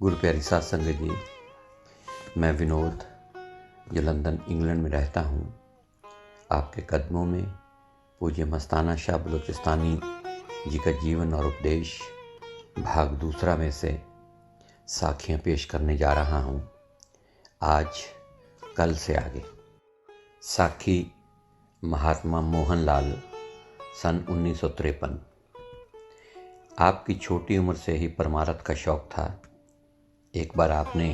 गुरु प्यारी साध संगत जी, मैं विनोद जो लंदन इंग्लैंड में रहता हूँ, आपके कदमों में पूज्य मस्ताना शाह बलोचिस्तानी जी का जीवन और उपदेश भाग दूसरा में से साखियाँ पेश करने जा रहा हूँ। आज कल से आगे साखी महात्मा मोहनलाल सन 1953। आपकी छोटी उम्र से ही परमार्थ का शौक था। एक बार आपने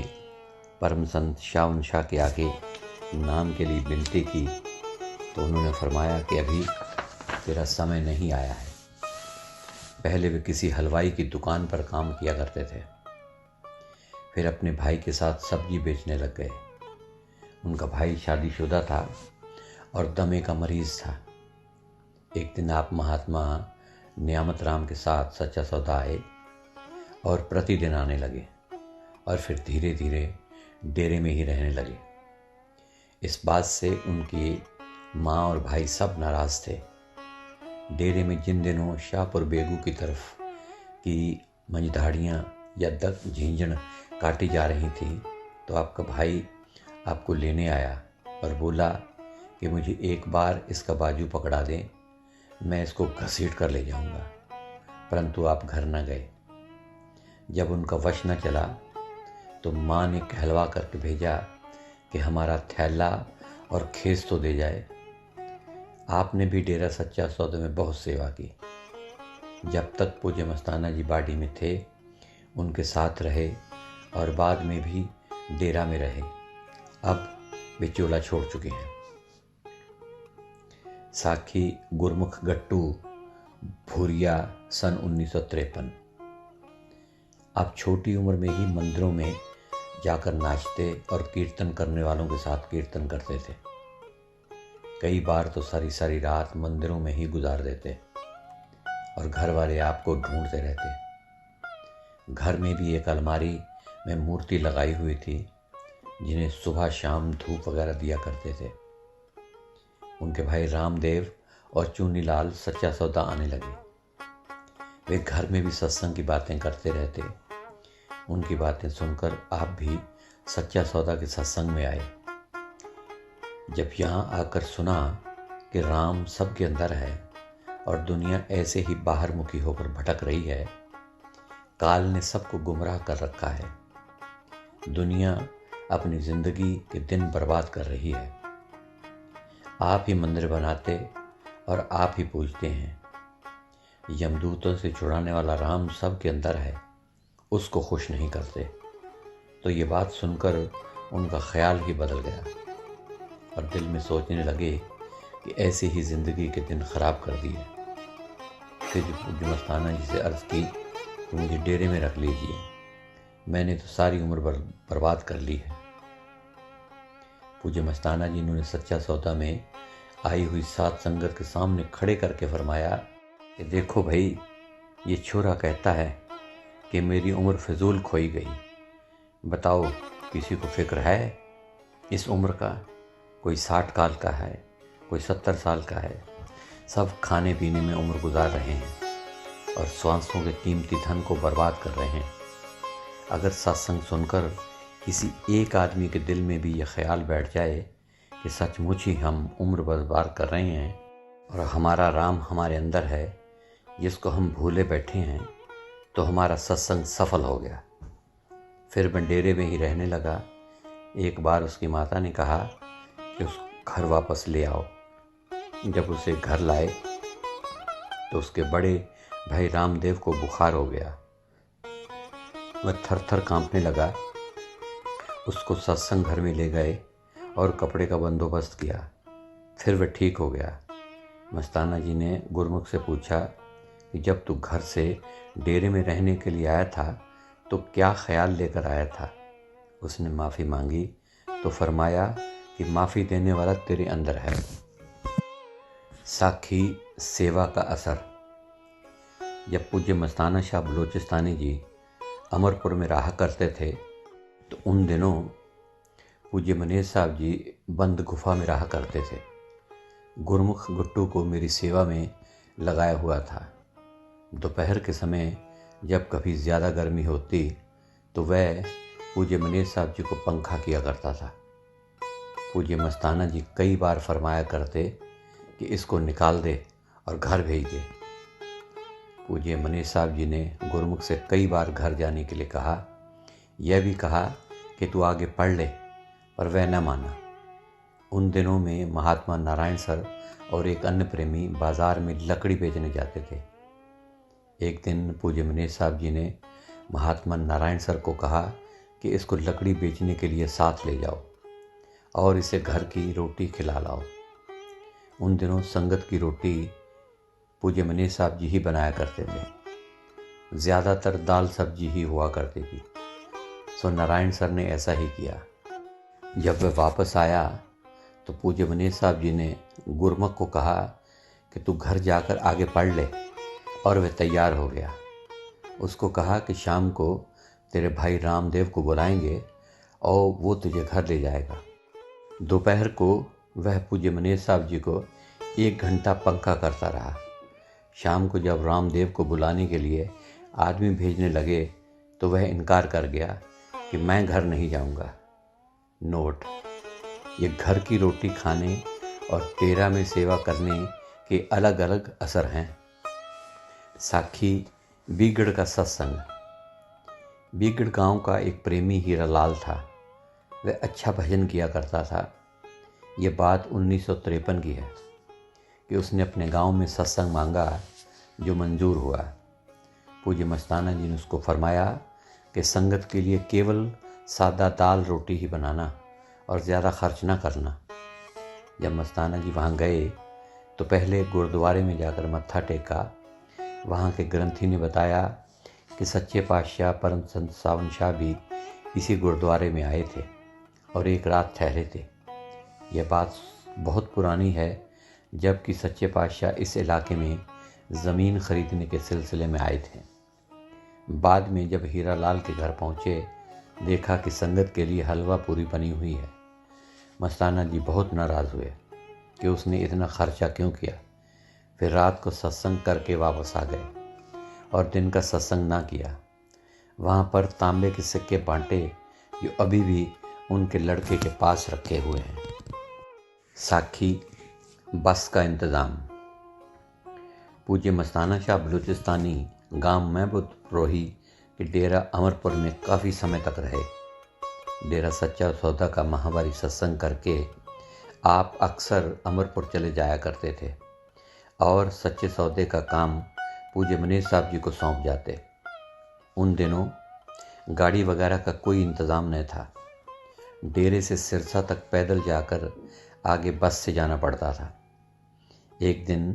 परम संत शाह शाह के आगे नाम के लिए विनती की तो उन्होंने फरमाया कि अभी तेरा समय नहीं आया है। पहले वे किसी हलवाई की दुकान पर काम किया करते थे, फिर अपने भाई के साथ सब्जी बेचने लग गए। उनका भाई शादीशुदा था और दमे का मरीज था। एक दिन आप महात्मा नियामत राम के साथ सच्चा सौदा आए और प्रतिदिन आने लगे और फिर धीरे धीरे डेरे में ही रहने लगे। इस बात से उनकी माँ और भाई सब नाराज थे। डेरे में जिन दिनों शाहपुर बेगू की तरफ की मंझधाड़ियाँ या दक झींझण काटी जा रही थी तो आपका भाई आपको लेने आया और बोला कि मुझे एक बार इसका बाजू पकड़ा दें, मैं इसको घसीट कर ले जाऊंगा। परंतु आप घर न गए। जब उनका वश न चला तो माँ ने कहलवा करके भेजा कि हमारा थैला और खेस तो दे जाए। आपने भी डेरा सच्चा सौदे में बहुत सेवा की। जब तक पूज्य मस्ताना जी बाड़ी में थे उनके साथ रहे और बाद में भी डेरा में रहे। अब वे चोला छोड़ चुके हैं। साखी गुरमुख गट्टू भूरिया सन 1953। आप छोटी उम्र में ही मंदिरों में जाकर नाचते और कीर्तन करने वालों के साथ कीर्तन करते थे। कई बार तो सारी सारी रात मंदिरों में ही गुजार देते और घर वाले आपको ढूंढते रहते। घर में भी एक अलमारी में मूर्ति लगाई हुई थी जिन्हें सुबह शाम धूप वगैरह दिया करते थे। उनके भाई रामदेव और चूनीलाल सच्चा सौदा आने लगे। वे घर में भी सत्संग की बातें करते रहते। उनकी बातें सुनकर आप भी सच्चा सौदा के सत्संग में आए। जब यहाँ आकर सुना कि राम सबके अंदर है और दुनिया ऐसे ही बाहर मुखी होकर भटक रही है, काल ने सबको गुमराह कर रखा है, दुनिया अपनी जिंदगी के दिन बर्बाद कर रही है, आप ही मंदिर बनाते और आप ही पूजते हैं, यमदूतों से छुड़ाने वाला राम सबके अंदर है, उसको खुश नहीं करते। तो ये बात सुनकर उनका ख्याल ही बदल गया और दिल में सोचने लगे कि ऐसी ही ज़िंदगी के दिन ख़राब कर दिए। फिर पूज्य मस्ताना जी से अर्ज़ की कि मुझे डेरे में रख लीजिए, मैंने तो सारी उम्र बर्बाद कर ली है। पूज्य मस्ताना जी ने सच्चा सौदा में आई हुई सात संगत के सामने खड़े करके फरमाया कि देखो भाई, ये छोरा कहता है कि मेरी उम्र फिजूल खोई गई। बताओ, किसी को फिक्र है इस उम्र का? कोई 60 साल का है, कोई 70 साल का है। सब खाने पीने में उम्र गुजार रहे हैं और श्वासों के कीमती धन को बर्बाद कर रहे हैं। अगर सत्संग सुनकर किसी एक आदमी के दिल में भी यह ख्याल बैठ जाए कि सचमुच ही हम उम्र बर्बाद कर रहे हैं और हमारा राम हमारे अंदर है जिसको हम भूले बैठे हैं, तो हमारा सत्संग सफल हो गया। फिर मैं डेरे में ही रहने लगा। एक बार उसकी माता ने कहा कि उस घर वापस ले आओ। जब उसे घर लाए तो उसके बड़े भाई रामदेव को बुखार हो गया। वह थर थर कांपने लगा। उसको सत्संग घर में ले गए और कपड़े का बंदोबस्त किया। फिर वह ठीक हो गया। मस्ताना जी ने गुरमुख से पूछा कि जब तू घर से डेरे में रहने के लिए आया था तो क्या ख्याल लेकर आया था? उसने माफ़ी मांगी तो फरमाया कि माफ़ी देने वाला तेरे अंदर है। साखी सेवा का असर। जब पूज्य मस्ताना शाह बलोचिस्तानी जी अमरपुर में रहा करते थे तो उन दिनों पूज्य मनेश साहब जी बंद गुफा में रहा करते थे। गुरमुख गुट्टू को मेरी सेवा में लगाया हुआ था। दोपहर के समय जब कभी ज़्यादा गर्मी होती तो वह पूज्य मनीष साहब जी को पंखा किया करता था। पूज्य मस्ताना जी कई बार फरमाया करते कि इसको निकाल दे और घर भेज दे। पूज्य मनीष साहब जी ने गुरमुख से कई बार घर जाने के लिए कहा, यह भी कहा कि तू आगे पढ़ ले, पर वह न माना। उन दिनों में महात्मा नारायण सर और एक अन्य प्रेमी बाजार में लकड़ी बेचने जाते थे। एक दिन पूज्य मनीष साहब जी ने महात्मा नारायण सर को कहा कि इसको लकड़ी बेचने के लिए साथ ले जाओ और इसे घर की रोटी खिला लाओ। उन दिनों संगत की रोटी पूज्य मनीष साहब जी ही बनाया करते थे। ज़्यादातर दाल सब्जी ही हुआ करती थी। सो नारायण सर ने ऐसा ही किया। जब वह वापस आया तो पूज्य मनीष साहब जी ने गुरमुख को कहा कि तू घर जाकर आगे पढ़ ले, और वह तैयार हो गया। उसको कहा कि शाम को तेरे भाई रामदेव को बुलाएंगे और वो तुझे घर ले जाएगा। दोपहर को वह पूज्य मनीष साहब जी को 1 घंटा पंखा करता रहा। शाम को जब रामदेव को बुलाने के लिए आदमी भेजने लगे तो वह इनकार कर गया कि मैं घर नहीं जाऊंगा। नोट: ये घर की रोटी खाने और डेरा में सेवा करने के अलग अलग असर हैं। साखी बीगड़ का सत्संग। बीगड़ गांव का एक प्रेमी हीरालाल था। वह अच्छा भजन किया करता था। ये बात 1953 की है कि उसने अपने गांव में सत्संग मांगा, जो मंजूर हुआ। पूज्य मस्ताना जी ने उसको फरमाया कि संगत के लिए केवल सादा दाल रोटी ही बनाना और ज़्यादा खर्च ना करना। जब मस्ताना जी वहाँ गए तो पहले गुरुद्वारे में जाकर मत्था टेका। वहाँ के ग्रंथी ने बताया कि सच्चे पातशाह परम संत सावन शाह भी इसी गुरुद्वारे में आए थे और एक रात ठहरे थे। यह बात बहुत पुरानी है, जबकि सच्चे पातशाह इस इलाके में ज़मीन खरीदने के सिलसिले में आए थे। बाद में जब हीरालाल के घर पहुँचे, देखा कि संगत के लिए हलवा पूरी बनी हुई है। मस्ताना जी बहुत नाराज़ हुए कि उसने इतना खर्चा क्यों किया। फिर रात को सत्संग करके वापस आ गए और दिन का सत्संग ना किया। वहाँ पर तांबे के सिक्के बांटे, जो अभी भी उनके लड़के के पास रखे हुए हैं। साखी बस का इंतज़ाम। पूज्य मस्ताना शाह बलूचिस्तानी गांव महबूबरोही के डेरा अमरपुर में काफ़ी समय तक रहे। डेरा सच्चा सौदा का माहवारी सत्संग करके आप अक्सर अमरपुर चले जाया करते थे और सच्चे सौदे का काम पूज्य मनीष साहब जी को सौंप जाते। उन दिनों गाड़ी वगैरह का कोई इंतज़ाम नहीं था। डेरे से सिरसा तक पैदल जाकर आगे बस से जाना पड़ता था। एक दिन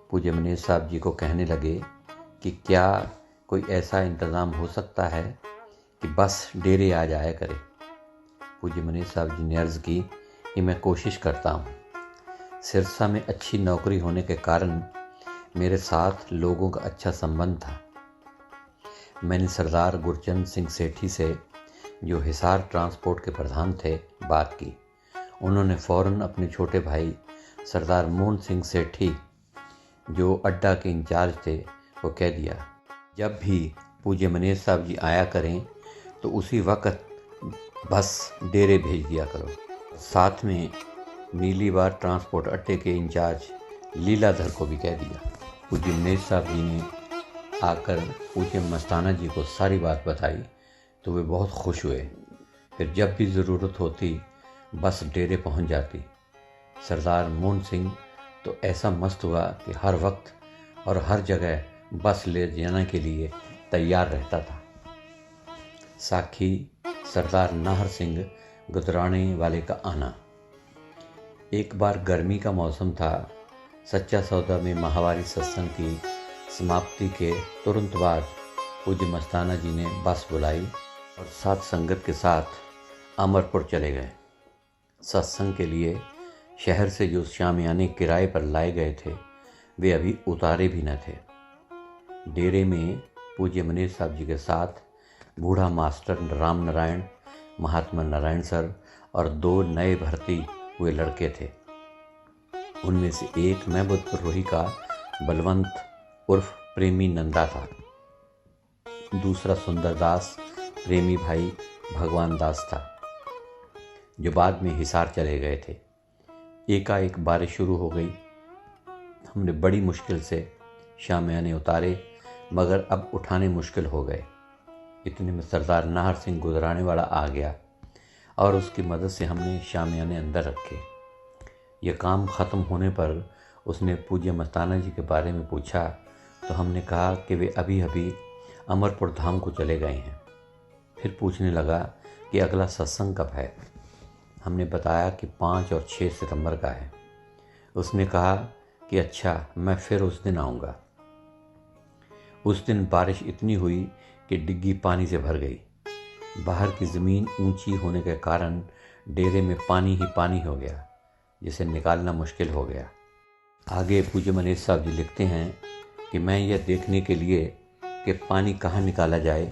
पूज्य मनीष साहब जी को कहने लगे कि क्या कोई ऐसा इंतज़ाम हो सकता है कि बस डेरे आ जाया करे। पूज्य मनीष साहब जी ने अर्ज़ की कि मैं कोशिश करता हूँ। सिरसा में अच्छी नौकरी होने के कारण मेरे साथ लोगों का अच्छा संबंध था। मैंने सरदार गुरचंद सिंह सेठी से, जो हिसार ट्रांसपोर्ट के प्रधान थे, बात की। उन्होंने फ़ौरन अपने छोटे भाई सरदार मोहन सिंह सेठी, जो अड्डा के इंचार्ज थे, को कह दिया, जब भी पूज्य मनीष साहब जी आया करें तो उसी वक्त बस डेरे भेज दिया करो। साथ में नीलीवार ट्रांसपोर्ट अड्डे के इंचार्ज लीलाधर को भी कह दिया। पूज्य मनीष साहब जी ने आकर पूज्य मस्ताना जी को सारी बात बताई तो वे बहुत खुश हुए। फिर जब भी ज़रूरत होती बस डेरे पहुंच जाती। सरदार मोहन सिंह तो ऐसा मस्त हुआ कि हर वक्त और हर जगह बस ले जाने के लिए तैयार रहता था। साखी सरदार नाहर सिंह गुदराने वाले का आना। एक बार गर्मी का मौसम था। सच्चा सौदा में माहवारी सत्संग की समाप्ति के तुरंत बाद पूज्य मस्ताना जी ने बस बुलाई और साथ संगत के साथ अमरपुर चले गए। सत्संग के लिए शहर से जो शामियाने किराए पर लाए गए थे, वे अभी उतारे भी न थे। डेरे में पूज्य मनीष साहब जी के साथ बूढ़ा मास्टर राम नारायण, महात्मा नारायण सर और 2 नए भर्ती हुए लड़के थे। उनमें से एक महबूबरोही का बलवंत उर्फ प्रेमी नंदा था। दूसरा सुंदरदास प्रेमी भाई भगवान दास था, जो बाद में हिसार चले गए थे। एकाएक बारिश शुरू हो गई। हमने बड़ी मुश्किल से शामियाने उतारे, मगर अब उठाने मुश्किल हो गए। इतने में सरदार नाहर सिंह गुजराने वाला आ गया और उसकी मदद से हमने शामियाने अंदर रखे। यह काम ख़त्म होने पर उसने पूज्य मस्ताना जी के बारे में पूछा, तो हमने कहा कि वे अभी अभी अमरपुर धाम को चले गए हैं। फिर पूछने लगा कि अगला सत्संग कब है। हमने बताया कि 5 और 6 सितंबर का है। उसने कहा कि अच्छा, मैं फिर उस दिन आऊँगा। उस दिन बारिश इतनी हुई कि डिग्गी पानी से भर गई। बाहर की ज़मीन ऊंची होने के कारण डेरे में पानी ही पानी हो गया, जिसे निकालना मुश्किल हो गया। आगे पूज्य मनीष साहब जी लिखते हैं कि मैं यह देखने के लिए कि पानी कहाँ निकाला जाए,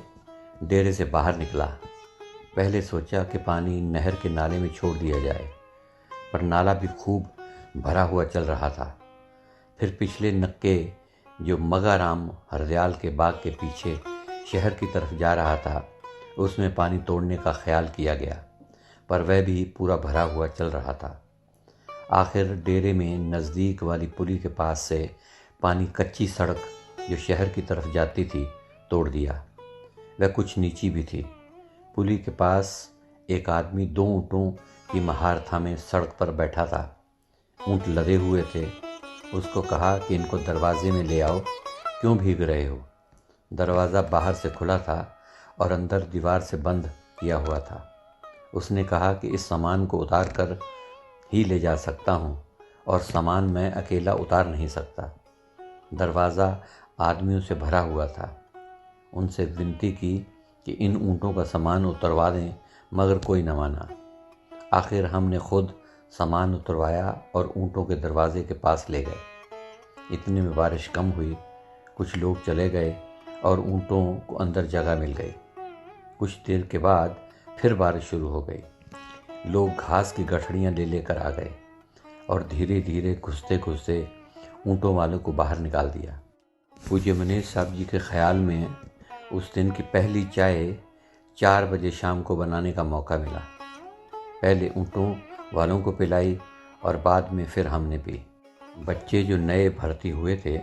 डेरे से बाहर निकला। पहले सोचा कि पानी नहर के नाले में छोड़ दिया जाए, पर नाला भी खूब भरा हुआ चल रहा था। फिर पिछले नक्के, जो मगाराम हरदयाल के बाग के पीछे शहर की तरफ जा रहा था, उसमें पानी तोड़ने का ख्याल किया गया, पर वह भी पूरा भरा हुआ चल रहा था। आखिर डेरे में नज़दीक वाली पुली के पास से पानी कच्ची सड़क जो शहर की तरफ जाती थी तोड़ दिया। वह कुछ नीची भी थी। पुली के पास एक आदमी 2 ऊँटों की महार थामे सड़क पर बैठा था। ऊँट लदे हुए थे। उसको कहा कि इनको दरवाजे में ले आओ, क्यों भीग रहे हो। दरवाज़ा बाहर से खुला था और अंदर दीवार से बंद किया हुआ था। उसने कहा कि इस सामान को उतार कर ही ले जा सकता हूँ, और सामान मैं अकेला उतार नहीं सकता। दरवाज़ा आदमियों से भरा हुआ था। उनसे विनती की कि इन ऊँटों का सामान उतरवा दें, मगर कोई न माना। आखिर हमने खुद सामान उतरवाया और ऊँटों के दरवाजे के पास ले गए। इतने में बारिश कम हुई, कुछ लोग चले गए और ऊँटों को अंदर जगह मिल गई। कुछ देर के बाद फिर बारिश शुरू हो गई। लोग घास की गठड़ियाँ ले लेकर आ गए और धीरे धीरे घुसते घुसते ऊँटों वालों को बाहर निकाल दिया। पूज्य मनीष साहब जी के ख्याल में उस दिन की पहली चाय 4 बजे शाम को बनाने का मौका मिला। पहले ऊँटों वालों को पिलाई और बाद में फिर हमने पी। बच्चे जो नए भर्ती हुए थे,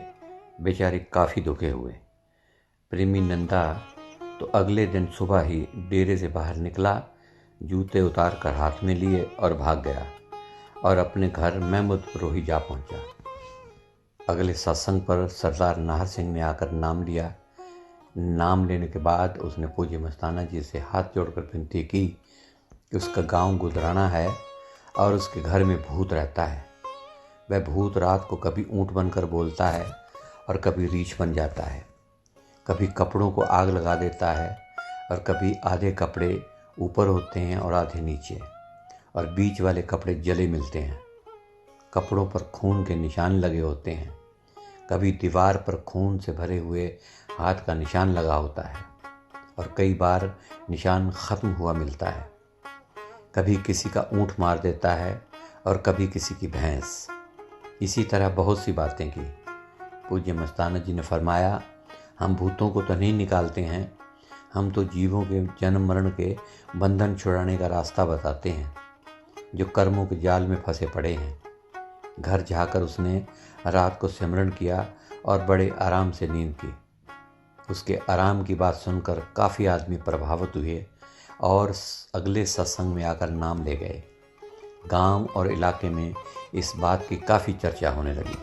बेचारे काफ़ी दुखे हुए। प्रेमी नंदा तो अगले दिन सुबह ही डेरे से बाहर निकला, जूते उतार कर हाथ में लिए और भाग गया और अपने घर महमूदपुर ही जा पहुंचा। अगले सत्संग पर सरदार नाहर सिंह ने आकर नाम लिया। नाम लेने के बाद उसने पूज्य मस्ताना जी से हाथ जोड़कर विनती की कि उसका गांव गुजराना है और उसके घर में भूत रहता है। वह भूत रात को कभी ऊँट बनकर बोलता है और कभी रीछ बन जाता है, कभी कपड़ों को आग लगा देता है और कभी आधे कपड़े ऊपर होते हैं और आधे नीचे, और बीच वाले कपड़े जले मिलते हैं। कपड़ों पर खून के निशान लगे होते हैं। कभी दीवार पर खून से भरे हुए हाथ का निशान लगा होता है और कई बार निशान ख़त्म हुआ मिलता है। कभी किसी का ऊँट मार देता है और कभी किसी की भैंस। इसी तरह बहुत सी बातें की। पूज्य मस्ताना जी ने फरमाया, हम भूतों को तो नहीं निकालते हैं, हम तो जीवों के जन्म मरण के बंधन छुड़ाने का रास्ता बताते हैं, जो कर्मों के जाल में फंसे पड़े हैं। घर जाकर उसने रात को सिमरन किया और बड़े आराम से नींद की। उसके आराम की बात सुनकर काफ़ी आदमी प्रभावित हुए और अगले सत्संग में आकर नाम ले गए। गांव और इलाके में इस बात की काफ़ी चर्चा होने लगी।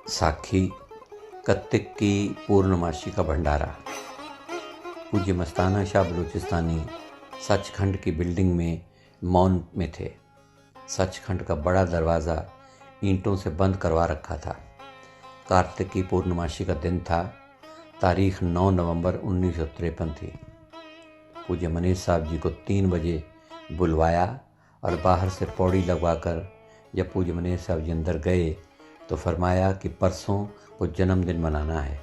साखी कत्तिक की पूर्णमासी का भंडारा। पूज्य मस्ताना शाह बलूचिस्तानी सचखंड की बिल्डिंग में मौन में थे। सचखंड का बड़ा दरवाज़ा ईंटों से बंद करवा रखा था। कार्तिक की पूर्णमासी का दिन था। तारीख 9 नवंबर 1953 थी। पूज्य मनीष साहब जी को 3 बजे बुलवाया और बाहर से पौड़ी लगवाकर जब पूज्य मनीष साहब जी अंदर गए तो फरमाया कि परसों को जन्मदिन मनाना है।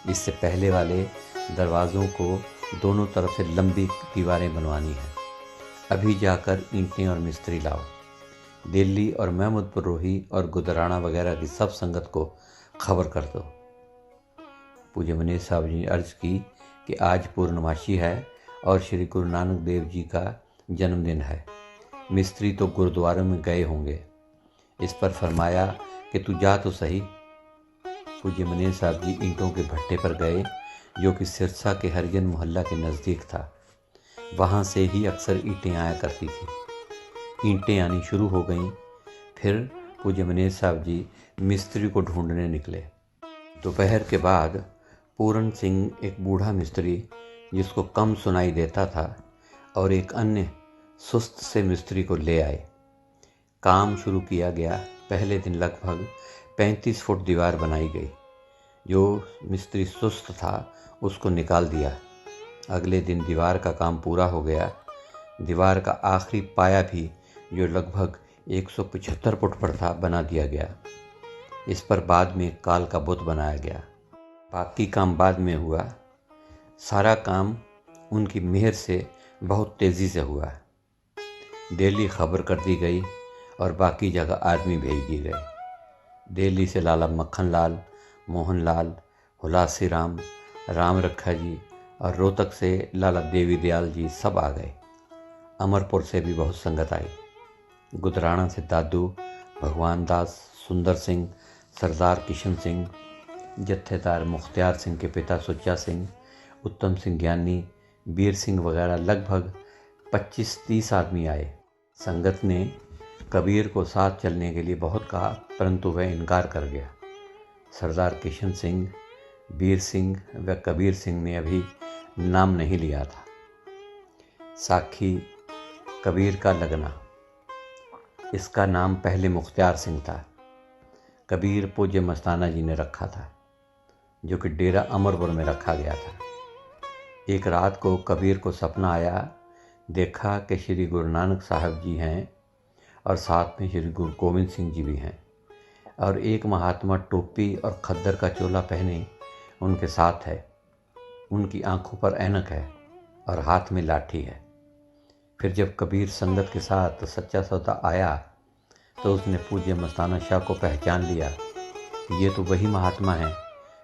इससे पहले वाले दरवाज़ों को दोनों तरफ से लंबी दीवारें बनवानी है। अभी जाकर ईंटें और मिस्त्री लाओ। दिल्ली और महमूदपुर रोही और गुदराना वगैरह की सब संगत को खबर कर दो। पूज्य मनीष साहब जी ने अर्ज़ की कि आज पूर्णमासी है और श्री गुरु नानक देव जी का जन्मदिन है। मिस्त्री तो गुरुद्वारे में गए होंगे। इस पर फरमाया कि तू जा तो सही। पूज्य मनेर साहब जी ईंटों के भट्टे पर गए, जो कि सिरसा के हरिजन मोहल्ला के नज़दीक था। वहाँ से ही अक्सर ईंटें आया करती थी। ईंटें आनी शुरू हो गईं। फिर पूज्य मनेर साहब जी मिस्त्री को ढूंढने निकले। दोपहर के बाद पूरन सिंह, एक बूढ़ा मिस्त्री जिसको कम सुनाई देता था, और एक अन्य सुस्त से मिस्त्री को ले आए। काम शुरू किया गया। पहले दिन लगभग 35 फुट दीवार बनाई गई। जो मिस्त्री सुस्त था उसको निकाल दिया। अगले दिन दीवार का काम पूरा हो गया। दीवार का आखिरी पाया भी, जो लगभग 175 फुट पर था, बना दिया गया। इस पर बाद में काल का बुत बनाया गया। बाकी काम बाद में हुआ। सारा काम उनकी मेहर से बहुत तेज़ी से हुआ। दिल्ली खबर कर दी गई और बाकी जगह आदमी भेज दिए गए। दिल्ली से लाला मक्खन लाल, मोहन लाल, हुलासी राम, राम रखा जी, और रोहतक से लाला देवी दयाल जी सब आ गए। अमरपुर से भी बहुत संगत आई। गुदराना से दादू, भगवान दास, सुंदर सिंह, सरदार किशन सिंह, जत्थेदार मुख्तियार सिंह के पिता सुच्चा सिंह, उत्तम सिंह ज्ञानी, बीर सिंह वगैरह लगभग 25-30 आदमी आए। संगत ने कबीर को साथ चलने के लिए बहुत कहा, परंतु वह इनकार कर गया। सरदार किशन सिंह, बीर सिंह व कबीर सिंह ने अभी नाम नहीं लिया था। साखी कबीर का लगना, इसका नाम पहले मुख्तियार सिंह था। कबीर पूज्य मस्ताना जी ने रखा था, जो कि डेरा अमरपुर में रखा गया था। एक रात को कबीर को सपना आया। देखा कि श्री गुरु नानक साहब जी हैं और साथ में श्री गुरु गोविंद सिंह जी भी हैं, और एक महात्मा टोपी और खद्दर का चोला पहने उनके साथ है। उनकी आंखों पर ऐनक है और हाथ में लाठी है। फिर जब कबीर संगत के साथ सच्चा सौदा आया तो उसने पूज्य मस्ताना शाह को पहचान लिया कि ये तो वही महात्मा हैं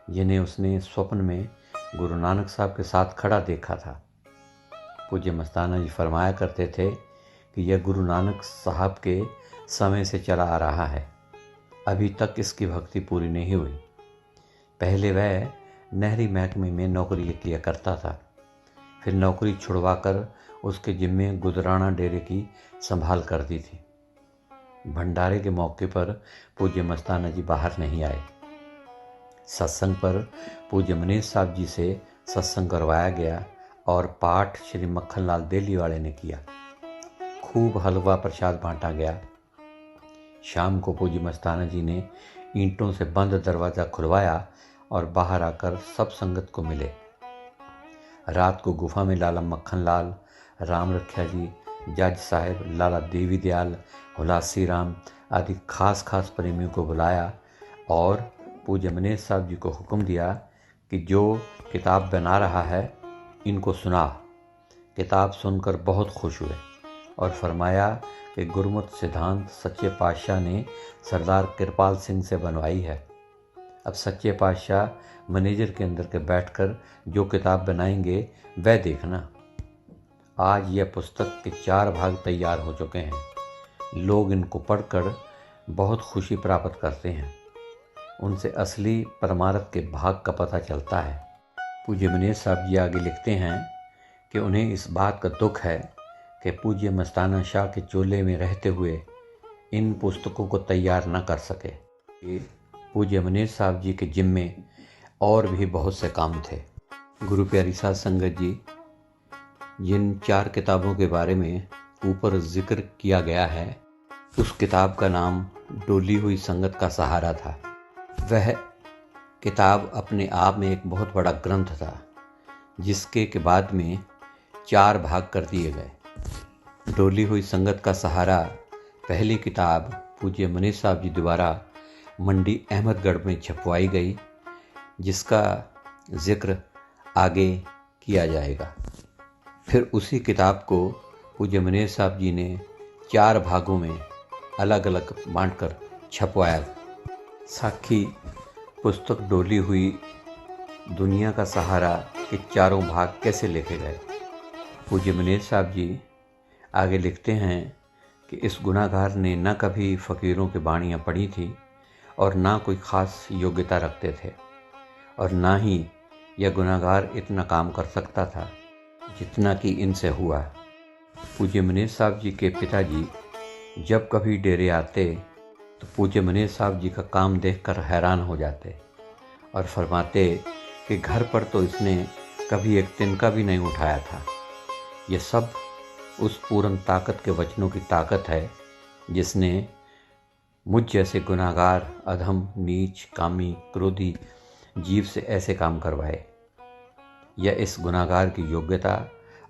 जिन्हें उसने स्वप्न में गुरु नानक साहब के साथ खड़ा देखा था। पूज्य मस्ताना जी फरमाया करते थे कि यह गुरु नानक साहब के समय से चला आ रहा है, अभी तक इसकी भक्ति पूरी नहीं हुई। पहले वह नहरी महकमे में नौकरी किया करता था, फिर नौकरी छुड़वाकर उसके जिम्मे गुदराना डेरे की संभाल कर दी थी। भंडारे के मौके पर पूज्य मस्ताना जी बाहर नहीं आए। सत्संग पर पूज्य मनेर साहब जी से सत्संग करवाया गया और पाठ श्री मक्खनलाल दिल्ली वाले ने किया। खूब हलवा प्रसाद बांटा गया। शाम को पूज्य मस्ताना जी ने ईंटों से बंद दरवाज़ा खुलवाया और बाहर आकर सब संगत को मिले। रात को गुफा में लाला मक्खनलाल, राम रखिया जी, जज साहब, लाला देवी दयाल, हुलासी राम आदि खास प्रेमियों को बुलाया और पूज्य मनेर साहब जी को हुक्म दिया कि जो किताब बना रहा है इनको सुना। किताब सुनकर बहुत खुश हुए और फरमाया कि गुरमत सिद्धांत सच्चे पातशाह ने सरदार कृपाल सिंह से बनवाई है। अब सच्चे पातशाह मैनेजर के अंदर के बैठकर जो किताब बनाएंगे वह देखना। आज यह पुस्तक के 4 भाग तैयार हो चुके हैं। लोग इनको पढ़कर बहुत खुशी प्राप्त करते हैं। उनसे असली परमार्थ के भाग का पता चलता है। पूज्य मनेर साहब जी आगे लिखते हैं कि उन्हें इस बात का दुख है कि पूज्य मस्ताना शाह के चोले में रहते हुए इन पुस्तकों को तैयार न कर सके। पूज्य मनेर साहब जी के जिम्मे और भी बहुत से काम थे। गुरु प्यारी साध संगत जी, जिन 4 किताबों के बारे में ऊपर जिक्र किया गया है, उस किताब का नाम डोली हुई संगत का सहारा था। वह किताब अपने आप में एक बहुत बड़ा ग्रंथ था, जिसके के बाद में 4 भाग कर दिए गए। डोली हुई संगत का सहारा पहली किताब पूज्य मनीष साहब जी द्वारा मंडी अहमदगढ़ में छपवाई गई, जिसका जिक्र आगे किया जाएगा। फिर उसी किताब को पूज्य मनेर साहब जी ने 4 भागों में अलग अलग बांटकर छपवाया। साखी पुस्तक डोली हुई दुनिया का सहारा के 4 भाग कैसे लिखे गए, पूज्य मनेर साहब जी आगे लिखते हैं कि इस गुनाहगार ने न कभी फ़कीरों की बाणियाँ पढ़ी थी और ना कोई ख़ास योग्यता रखते थे, और ना ही यह गुनाहगार इतना काम कर सकता था जितना कि इनसे हुआ। पूज्य मनेर साहब जी के पिताजी जब कभी डेरे आते तो पूज्य मनेर साहब जी का काम देखकर हैरान हो जाते और फरमाते कि घर पर तो इसने कभी एक तिनका भी नहीं उठाया था। ये सब उस पूर्ण ताकत के वचनों की ताकत है जिसने मुझ जैसे गुनाहगार, अधम, नीच, कामी, क्रोधी जीव से ऐसे काम करवाए। यह इस गुनाहगार की योग्यता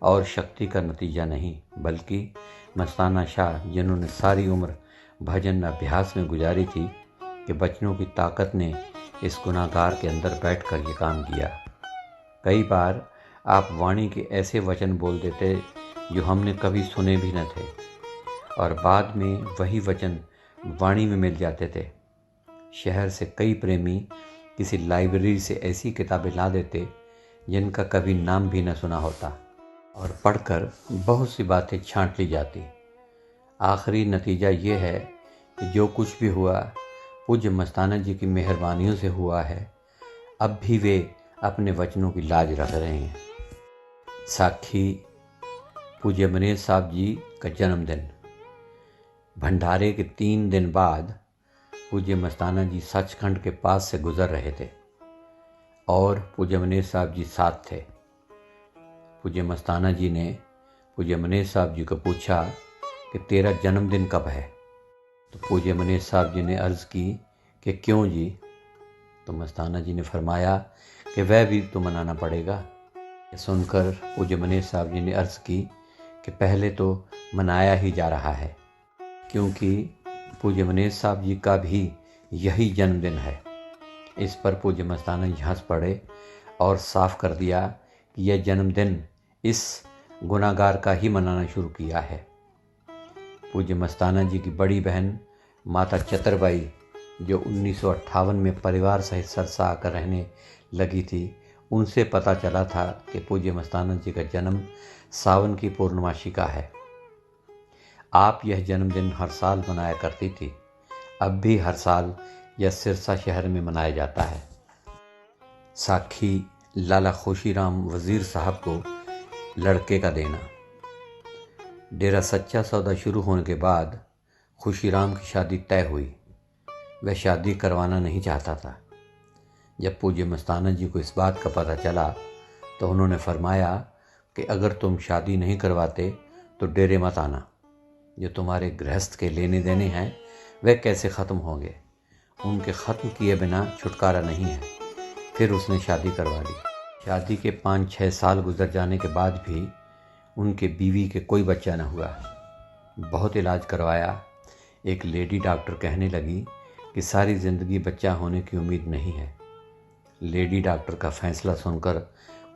और शक्ति का नतीजा नहीं, बल्कि मस्ताना शाह, जिन्होंने सारी उम्र भजन अभ्यास में गुजारी थी, कि वचनों की ताकत ने इस गुनाहगार के अंदर बैठकर ये काम किया। कई बार आप वाणी के ऐसे वचन बोल देते जो हमने कभी सुने भी न थे, और बाद में वही वचन वाणी में मिल जाते थे। शहर से कई प्रेमी किसी लाइब्रेरी से ऐसी किताबें ला देते जिनका कभी नाम भी न सुना होता, और पढ़कर बहुत सी बातें छांट ली जाती। आखिरी नतीजा ये है कि जो कुछ भी हुआ पूज्य मस्ताना जी की मेहरबानियों से हुआ है। अब भी वे अपने वचनों की लाज रख रहे हैं। साखी पूज्य मनेर साहब जी का जन्मदिन। भंडारे के 3 दिन बाद पूज्य मस्ताना जी सचखंड के पास से गुजर रहे थे और पूज्य मनेर साहब जी साथ थे। पूज्य मस्ताना जी ने पूज्य मनेर साहब जी को पूछा कि तेरा जन्मदिन कब है? तो पूज्य मनेर साहब जी ने अर्ज़ की कि क्यों जी? तो मस्ताना जी ने फरमाया कि वह भी तो मनाना पड़ेगा। ये सुनकर पूज्य मनेर साहब जी ने अर्ज़ की कि पहले तो मनाया ही जा रहा है, क्योंकि पूज्य मनेर साहब जी का भी यही जन्मदिन है। इस पर पूज्य मस्ताना जी हंस पड़े और साफ कर दिया कि यह जन्मदिन इस गुनाहगार का ही मनाना शुरू किया है। पूज्य मस्ताना जी की बड़ी बहन माता चतरबाई, जो 1958 में परिवार सहित सरसा आकर रहने लगी थी, उनसे पता चला था कि पूज्य मस्ताना जी का जन्म सावन की पूर्णमासी का है। आप यह जन्मदिन हर साल मनाया करती थी। अब भी हर साल यह सिरसा शहर में मनाया जाता है। साखी लाला खुशीराम वज़ीर साहब को लड़के का देना। डेरा सच्चा सौदा शुरू होने के बाद खुशीराम की शादी तय हुई। वह शादी करवाना नहीं चाहता था। जब पूज्य मस्ताना जी को इस बात का पता चला तो उन्होंने फरमाया कि अगर तुम शादी नहीं करवाते तो डेरे मत आना। जो तुम्हारे गृहस्थ के लेने देने हैं वह कैसे ख़त्म होंगे? उनके ख़त्म किए बिना छुटकारा नहीं है। फिर उसने शादी करवा ली। शादी के 5-6 साल गुजर जाने के बाद भी उनके बीवी के कोई बच्चा न हुआ। बहुत इलाज करवाया। एक लेडी डॉक्टर कहने लगी कि सारी ज़िंदगी बच्चा होने की उम्मीद नहीं है। लेडी डॉक्टर का फैसला सुनकर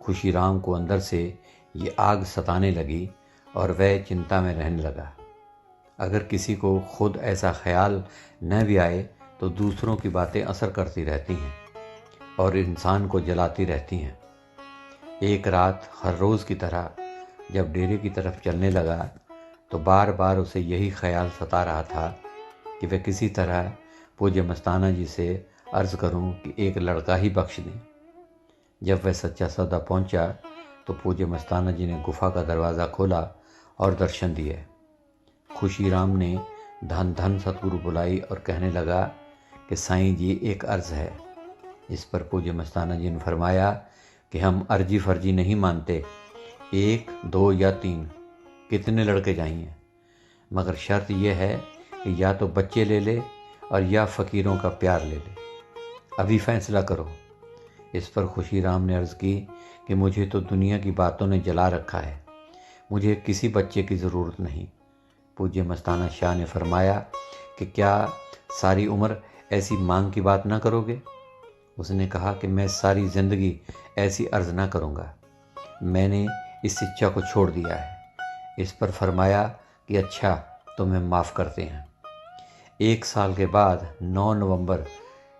खुशीराम को अंदर से ये आग सताने लगी और वह चिंता में रहने लगा। अगर किसी को खुद ऐसा ख्याल न भी आए तो दूसरों की बातें असर करती रहती हैं और इंसान को जलाती रहती हैं। एक रात हर रोज़ की तरह जब डेरे की तरफ चलने लगा तो बार बार उसे यही ख्याल सता रहा था कि वह किसी तरह पूज्य मस्ताना जी से अर्ज़ करूं कि एक लड़का ही बख्श दें। जब वह सच्चा सौदा पहुंचा तो पूज्य मस्ताना जी ने गुफा का दरवाज़ा खोला और दर्शन दिए। खुशीराम ने धन धन सतगुरु बुलाई और कहने लगा कि साईं जी एक अर्ज़ है। इस पर पूज्य मस्ताना जी ने फरमाया कि हम अर्जी फर्जी नहीं मानते, 1, 2 या 3 कितने लड़के चाहिए, मगर शर्त यह है कि या तो बच्चे ले ले और या फ़कीरों का प्यार ले ले। अभी फैसला करो। इस पर खुशीराम ने अर्ज़ की कि मुझे तो दुनिया की बातों ने जला रखा है, मुझे किसी बच्चे की ज़रूरत नहीं। पूज्य मस्ताना शाह ने फरमाया कि क्या सारी उम्र ऐसी मांग की बात ना करोगे? उसने कहा कि मैं सारी ज़िंदगी ऐसी अर्ज़ ना करूँगा, मैंने इस इच्छा को छोड़ दिया है। इस पर फरमाया कि अच्छा, तुम्हें माफ़ करते हैं। 1 साल के बाद 9 नवंबर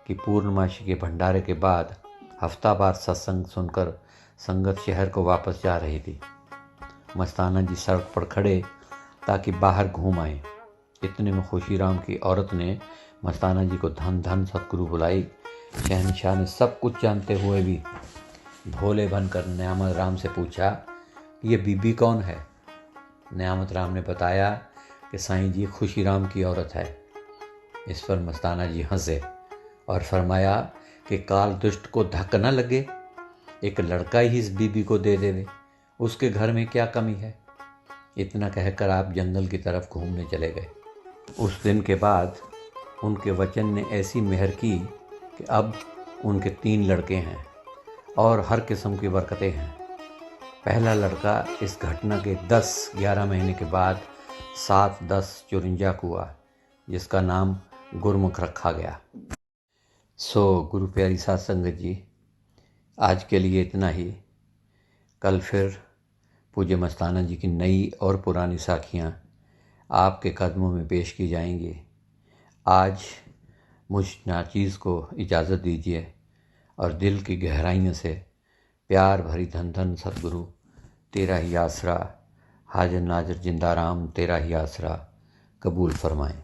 की पूर्णमासी के भंडारे के बाद हफ्तावार सत्संग सुनकर संगत शहर को वापस जा रही थी मस्ताना जी सड़क पर खड़े ताकि बाहर घूम आए। इतने में खुशीराम की औरत ने मस्ताना जी को धन धन सतगुरु बुलाई। शहनशाह ने सब कुछ जानते हुए भी भोले बनकर न्यामत राम से पूछा, ये बीबी कौन है? न्यामत राम ने बताया कि साईं जी खुशीराम की औरत है। इस पर मस्ताना जी हंसे और फरमाया कि काल दुष्ट को धक्का न लगे, एक लड़का ही इस बीबी को दे देवे, उसके घर में क्या कमी है। इतना कहकर आप जंगल की तरफ घूमने चले गए। उस दिन के बाद उनके वचन ने ऐसी मेहर की कि अब उनके 3 लड़के हैं और हर किस्म की बरकतें हैं। पहला लड़का इस घटना के 10-11 महीने के बाद 7-10-54 को हुआ, जिसका नाम गुरमुख रखा गया। गुरु प्यारी साध संगत जी, आज के लिए इतना ही। कल फिर पूज्य मस्ताना जी की नई और पुरानी साखियाँ आपके कदमों में पेश की जाएंगी। आज मुझ नाचीज़ को इजाज़त दीजिए और दिल की गहराइयों से प्यार भरी धन धन सतगुरु तेरा ही आसरा, हाजिर नाजिर जिंदा राम तेरा ही आसरा कबूल फरमाएं।